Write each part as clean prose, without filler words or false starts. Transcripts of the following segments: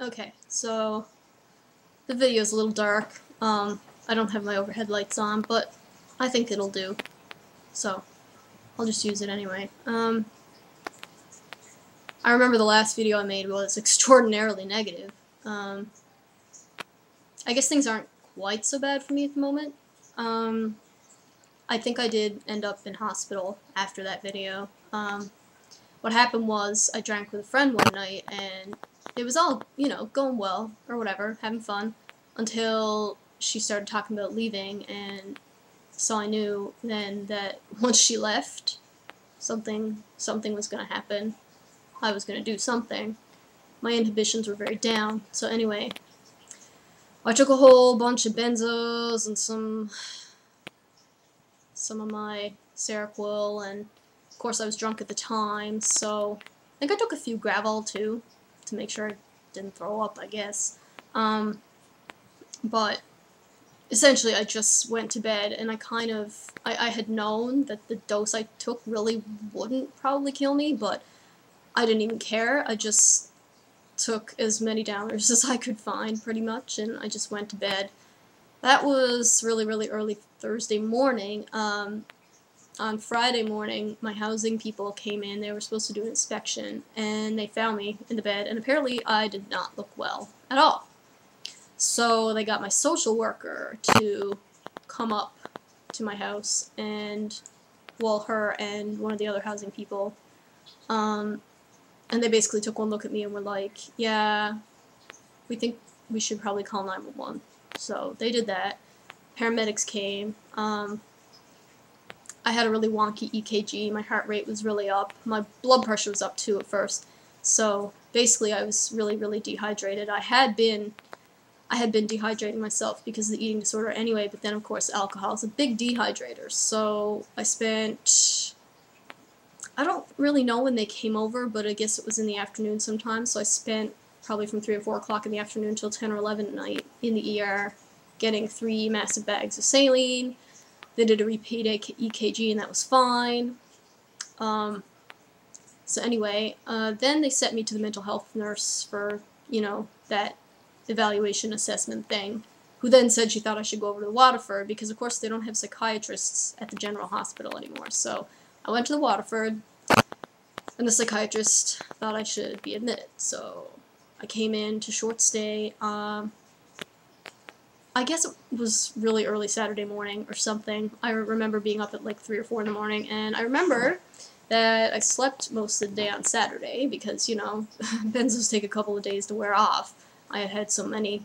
Okay, so the video is a little dark. I don't have my overhead lights on, but I think it'll do. So I'll just use it anyway. I remember the last video I made was extraordinarily negative. I guess things aren't quite so bad for me at the moment. I think I did end up in hospital after that video. What happened was I drank with a friend one night, and it was all, you know, going well, or whatever, having fun, until she started talking about leaving, and so I knew then that once she left, something was going to happen. I was going to do something. My inhibitions were very down. So anyway, I took a whole bunch of benzos and some of my Seroquel, and of course I was drunk at the time, so I think I took a few Gravol too, to make sure I didn't throw up, I guess. But essentially I just went to bed, and I had known that the dose I took really wouldn't probably kill me, but I didn't even care. I just took as many downers as I could find, pretty much, and I just went to bed. That was really, really early Thursday morning. On Friday morning, my housing people came in. They were supposed to do an inspection, and they found me in the bed, and apparently I did not look well at all. So they got my social worker to come up to my house, and, well, her and one of the other housing people, and they basically took one look at me and were like, yeah, we think we should probably call 911. So they did that. Paramedics came. I had a really wonky EKG. My heart rate was really up. My blood pressure was up too at first. So basically I was really, really dehydrated. I had been dehydrating myself because of the eating disorder anyway, but then of course alcohol is a big dehydrator. So I don't really know when they came over, but I guess it was in the afternoon sometime, so I spent probably from 3 or 4 o'clock in the afternoon until 10 or 11 at night in the ER, getting 3 massive bags of saline. They did a repeat EKG, and that was fine. So anyway, then they sent me to the mental health nurse for, you know, that evaluation assessment thing, who then said she thought I should go over to Waterford, because of course they don't have psychiatrists at the general hospital anymore. So I went to the Waterford, and the psychiatrist thought I should be admitted. So I came in to short stay. I guess it was really early Saturday morning or something. I remember being up at like 3 or 4 in the morning, and I remember that I slept most of the day on Saturday because, you know, benzos take a couple of days to wear off. I had had so many,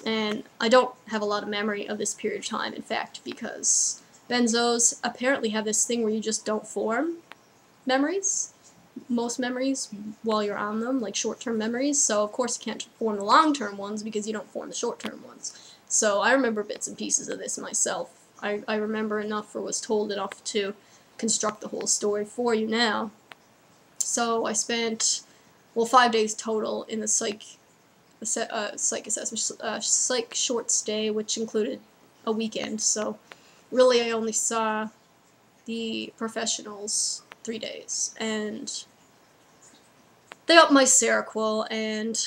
and I don't have a lot of memory of this period of time, in fact, because benzos apparently have this thing where you just don't form memories, most memories, while you're on them, like short-term memories, so of course you can't form the long-term ones because you don't form the short-term ones. So I remember bits and pieces of this myself. I remember enough, or was told enough, to construct the whole story for you now. So I spent, well, 5 days total in the psych assessment, psych short stay, which included a weekend. So really I only saw the professionals 3 days, and they upped my Seroquel, and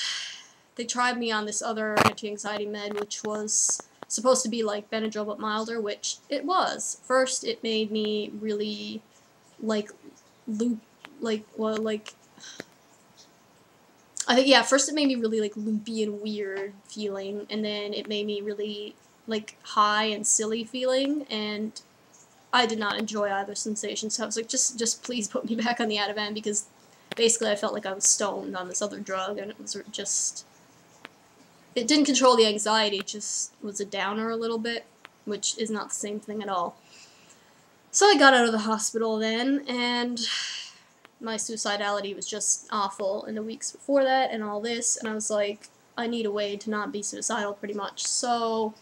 they tried me on this other anti-anxiety med, which was supposed to be like Benadryl but milder, which it was. First, it made me really, first it made me really, like, loopy and weird feeling, and then it made me really, like, high and silly feeling, and I did not enjoy either sensation, so I was like, just please put me back on the Ativan, because basically I felt like I was stoned on this other drug, and it was just, it didn't control the anxiety, it just was a downer a little bit, which is not the same thing at all. So I got out of the hospital then, and my suicidality was just awful in the weeks before that, and all this, and I was like, I need a way to not be suicidal, pretty much, so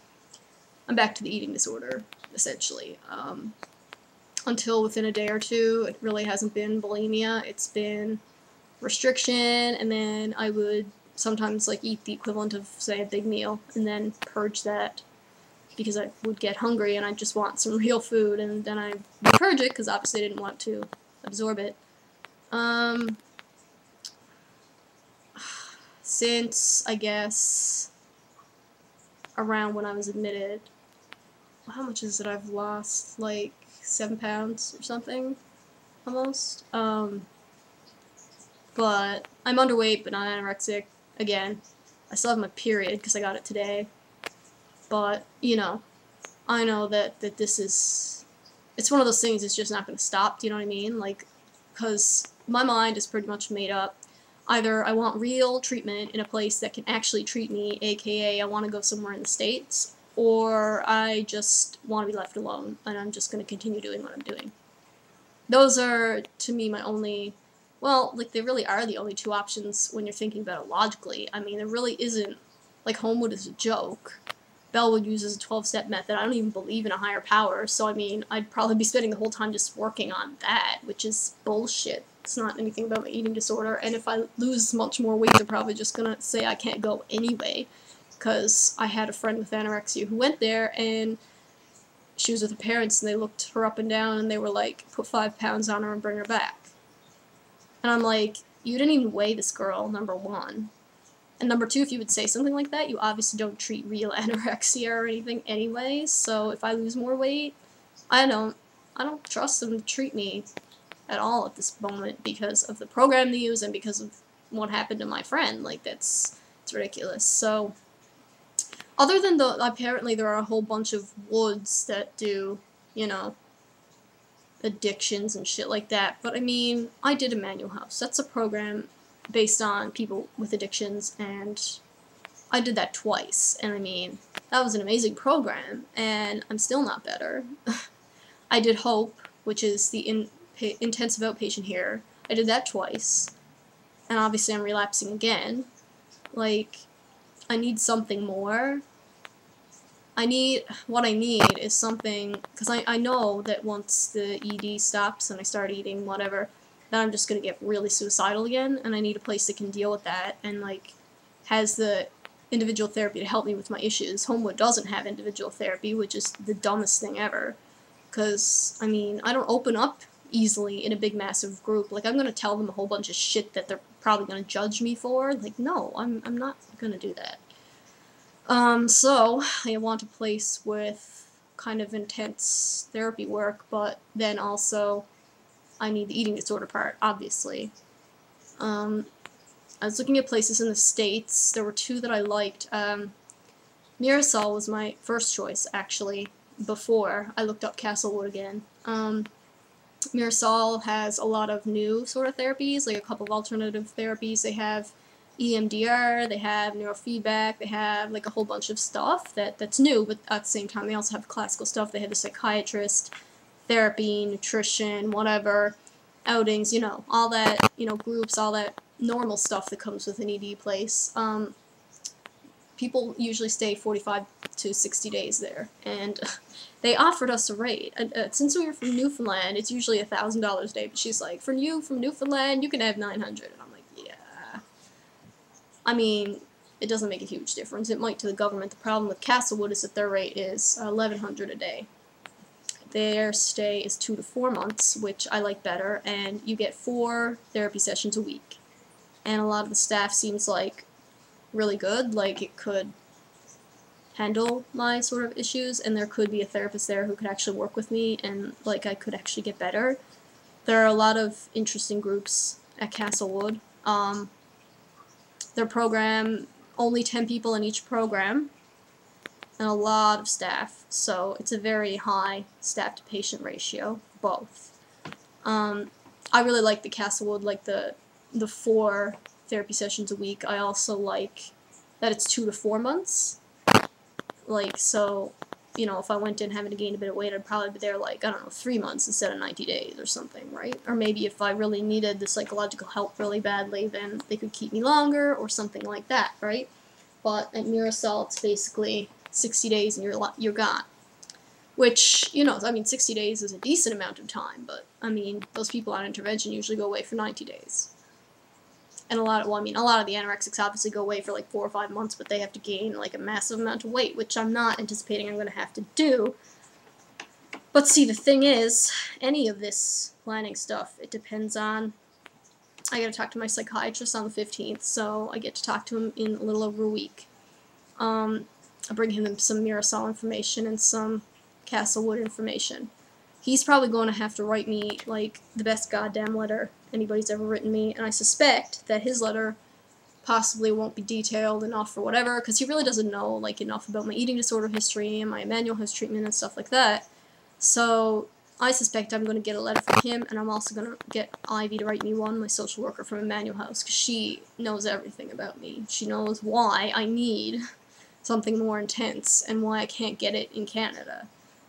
I'm back to the eating disorder, essentially. Until within a day or two, it really hasn't been bulimia, it's been restriction, and then I would sometimes, like, eat the equivalent of, say, a big meal, and then purge that, because I would get hungry and I'd just want some real food, and then I would purge it, because obviously I didn't want to absorb it. since, I guess, around when I was admitted. How much is it I've lost? Like 7 pounds or something, almost. But I'm underweight, but not anorexic. Again, I still have my period because I got it today. But, you know, I know that this is, it's one of those things that's just not going to stop, do you know what I mean? Like, because my mind is pretty much made up. Either I want real treatment in a place that can actually treat me, aka I want to go somewhere in the States, or I just want to be left alone, and I'm just going to continue doing what I'm doing. Those are, to me, my only, well, like, they really are the only two options when you're thinking about it logically. I mean, there really isn't, like, Homewood is a joke. Bellwood uses a 12-step method. I don't even believe in a higher power, so I mean, I'd probably be spending the whole time just working on that, which is bullshit. It's not anything about my eating disorder, and if I lose much more weight, they're probably just gonna say I can't go anyway, because I had a friend with anorexia who went there, and she was with her parents, and they looked her up and down, and they were like, put 5 pounds on her and bring her back. And I'm like, you didn't even weigh this girl, number one. And number two, if you would say something like that, you obviously don't treat real anorexia or anything anyway, so if I lose more weight, I don't trust them to treat me at all at this moment because of the program they use and because of what happened to my friend. Like, it's ridiculous. So, other than apparently there are a whole bunch of woods that do, you know, addictions and shit like that, but I mean, I did Emmanuel House. That's a program based on people with addictions, and I did that twice, and I mean, that was an amazing program, and I'm still not better. I did Hope, which is the intensive outpatient here. I did that twice, and obviously I'm relapsing again. Like, I need something more. What I need is something, because I know that once the ED stops and I start eating whatever, then I'm just going to get really suicidal again, and I need a place that can deal with that, and, like, has the individual therapy to help me with my issues. Homewood doesn't have individual therapy, which is the dumbest thing ever, because, I mean, I don't open up easily in a big, massive group. Like, I'm going to tell them a whole bunch of shit that they're probably going to judge me for. Like, no, I'm not going to do that. So, I want a place with kind of intense therapy work, but then also I need the eating disorder part, obviously. I was looking at places in the States. There were two that I liked. Mirasol was my first choice, actually, before I looked up Castlewood again. Mirasol has a lot of new sort of therapies, like a couple of alternative therapies. They have EMDR, they have neurofeedback, they have like a whole bunch of stuff that's new, but at the same time they also have classical stuff. They have a psychiatrist, therapy, nutrition, whatever, outings, you know, all that, you know, groups, all that normal stuff that comes with an ED place. People usually stay 45 to 60 days there, and they offered us a rate. Since we were from Newfoundland, it's usually $1,000 a day, but she's like, for you from Newfoundland, you can have 900, and I'm like, yeah. I mean, it doesn't make a huge difference. It might to the government. The problem with Castlewood is that their rate is $1,100 a day. Their stay is 2 to 4 months, which I like better, and you get 4 therapy sessions a week. And a lot of the staff seems like really good, like it could handle my sort of issues, and there could be a therapist there who could actually work with me, and like I could actually get better. There are a lot of interesting groups at Castlewood. Their program, only 10 people in each program, and a lot of staff, so it's a very high staff-to-patient ratio, both. I really like the Castlewood, like the 4 therapy sessions a week. I also like that it's 2 to 4 months. Like, so, you know, if I went in having to gain a bit of weight, I'd probably be there, like, I don't know, 3 months instead of 90 days or something, right? Or maybe if I really needed the psychological help really badly, then they could keep me longer or something like that, right? But at Mirasol, it's basically 60 days and you're gone. Which, you know, I mean, 60 days is a decent amount of time, but, I mean, those people on intervention usually go away for 90 days. And a lot of the anorexics obviously go away for like 4 or 5 months, but they have to gain like a massive amount of weight, which I'm not anticipating I'm going to have to do. But see, the thing is, any of this planning stuff, it depends on I gotta talk to my psychiatrist on the 15th, so I get to talk to him in a little over a week. I'll bring him some Mirasol information and some Castlewood information. He's probably going to have to write me, like, the best goddamn letter anybody's ever written me, and I suspect that his letter possibly won't be detailed enough or whatever, because he really doesn't know, like, enough about my eating disorder history and my manual health treatment and stuff like that. So I suspect I'm going to get a letter from him, and I'm also going to get Ivy to write me one, my social worker from Emmanuel House, because she knows everything about me. She knows why I need something more intense and why I can't get it in Canada.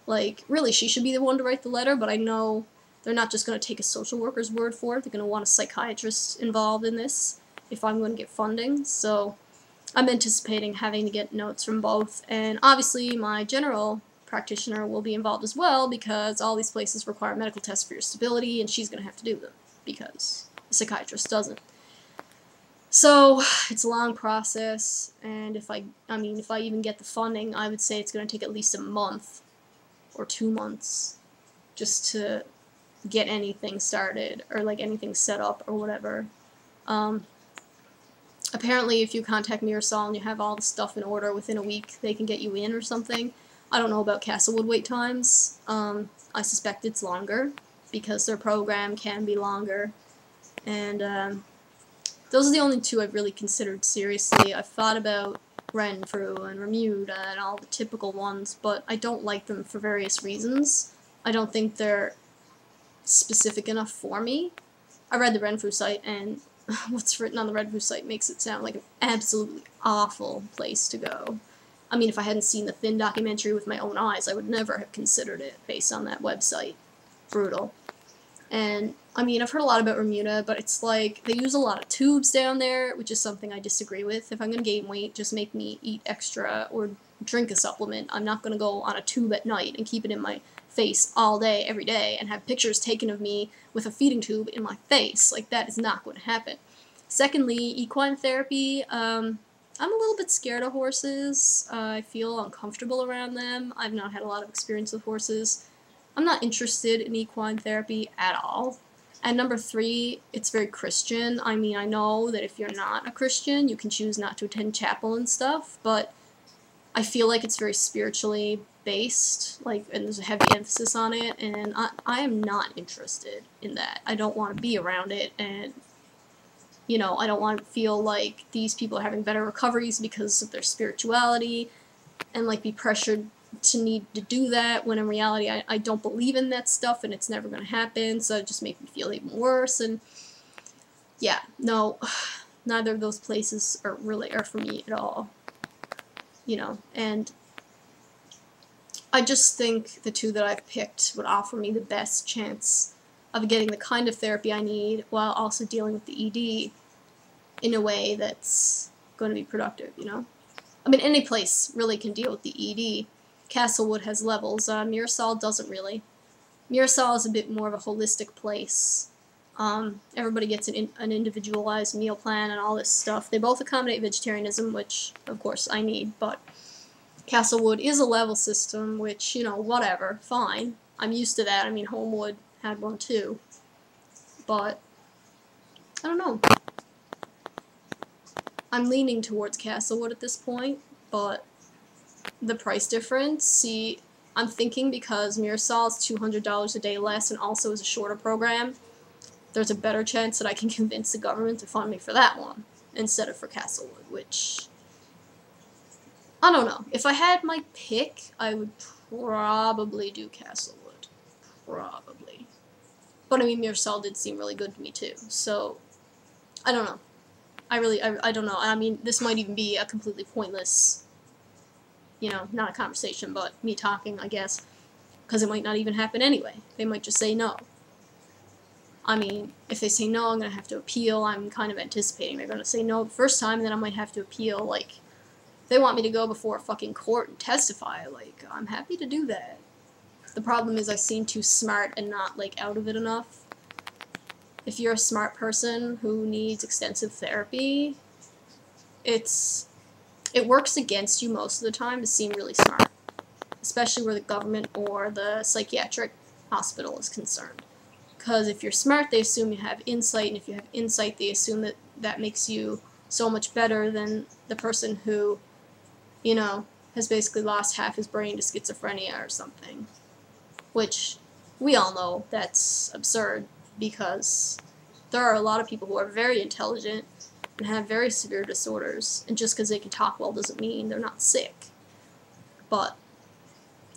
Like, really, she should be the one to write the letter, but I know they're not just going to take a social worker's word for it. They're going to want a psychiatrist involved in this if I'm going to get funding. So I'm anticipating having to get notes from both. And obviously, my general practitioner will be involved as well, because all these places require medical tests for your stability, and she's going to have to do them because the psychiatrist doesn't. So it's a long process, and if I even get the funding, I would say it's going to take at least a month or 2 months just to get anything started or like anything set up or whatever. Apparently, if you contact Mirasol and you have all the stuff in order within a week, they can get you in or something. I don't know about Castlewood wait times. I suspect it's longer because their program can be longer, and those are the only two I've really considered seriously. I've thought about Renfrew and Remuda and all the typical ones, but I don't like them for various reasons. I don't think they're specific enough for me. I read the Renfrew site, and what's written on the Renfrew site makes it sound like an absolutely awful place to go. I mean, if I hadn't seen the Thin documentary with my own eyes, I would never have considered it based on that website. Brutal. And, I mean, I've heard a lot about Remuda, but it's like, they use a lot of tubes down there, which is something I disagree with. If I'm going to gain weight, just make me eat extra or drink a supplement. I'm not going to go on a tube at night and keep it in my face all day, every day, and have pictures taken of me with a feeding tube in my face. Like, that is not going to happen. Secondly, equine therapy. I'm a little bit scared of horses. I feel uncomfortable around them. I've not had a lot of experience with horses. I'm not interested in equine therapy at all. And number 3, it's very Christian. I mean, I know that if you're not a Christian, you can choose not to attend chapel and stuff, but I feel like it's very spiritually based, like, and there's a heavy emphasis on it, and I am not interested in that. I don't want to be around it, and, you know, I don't want to feel like these people are having better recoveries because of their spirituality, and, like, be pressured to need to do that, when in reality I don't believe in that stuff, and it's never going to happen, so it just makes me feel even worse. And yeah, no, neither of those places are for me at all, you know. And I just think the 2 that I've picked would offer me the best chance of getting the kind of therapy I need while also dealing with the ED in a way that's going to be productive, you know. I mean, any place really can deal with the ED. Castlewood has levels. Mirasol doesn't really. Mirasol is a bit more of a holistic place. Everybody gets an individualized meal plan and all this stuff. They both accommodate vegetarianism, which, of course, I need, but Castlewood is a level system, which, you know, whatever, fine. I'm used to that. I mean, Homewood had one too. But, I don't know. I'm leaning towards Castlewood at this point, but the price difference, see, I'm thinking because Mirasol is $200 a day less and also is a shorter program, there's a better chance that I can convince the government to fund me for that one instead of for Castlewood, which, I don't know. If I had my pick, I would probably do Castlewood. Probably. But I mean, Mirasol did seem really good to me too, so, I don't know. I don't know. I mean, this might even be a completely pointless, you know, not a conversation, but me talking, I guess, because it might not even happen anyway. They might just say no. I mean, if they say no, I'm going to have to appeal. I'm kind of anticipating they're going to say no the first time, and then I might have to appeal. Like, if they want me to go before a fucking court and testify, like, I'm happy to do that. The problem is I seem too smart and not, like, out of it enough. If you're a smart person who needs extensive therapy, it works against you most of the time to seem really smart, especially where the government or the psychiatric hospital is concerned. Because if you're smart, they assume you have insight, and if you have insight, they assume that that makes you so much better than the person who, you know, has basically lost half his brain to schizophrenia or something. Which, we all know that's absurd, because there are a lot of people who are very intelligent and have very severe disorders, and just because they can talk well doesn't mean they're not sick. But,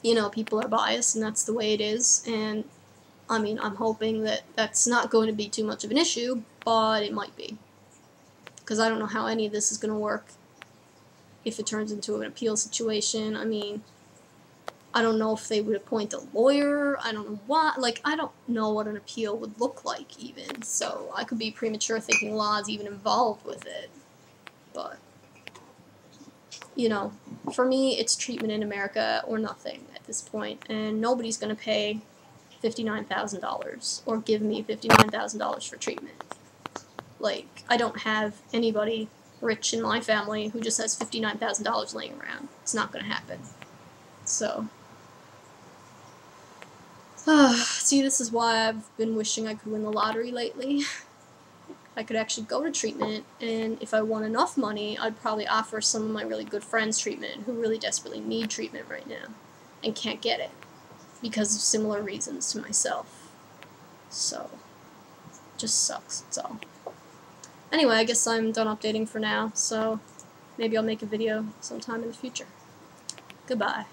you know, people are biased, and that's the way it is, and I mean, I'm hoping that that's not going to be too much of an issue, but it might be. Because I don't know how any of this is going to work if it turns into an appeal situation. I mean, I don't know if they would appoint a lawyer. I don't know what. Like, I don't know what an appeal would look like, even. So I could be premature thinking law is even involved with it. But, you know, for me, it's treatment in America or nothing at this point. And nobody's going to pay $59,000 or give me $59,000 for treatment. Like, I don't have anybody rich in my family who just has $59,000 laying around. It's not going to happen. So, see, this is why I've been wishing I could win the lottery lately. I could actually go to treatment, and if I won enough money, I'd probably offer some of my really good friends treatment who really desperately need treatment right now and can't get it because of similar reasons to myself. So, just sucks, that's all. Anyway, I guess I'm done updating for now, so maybe I'll make a video sometime in the future. Goodbye.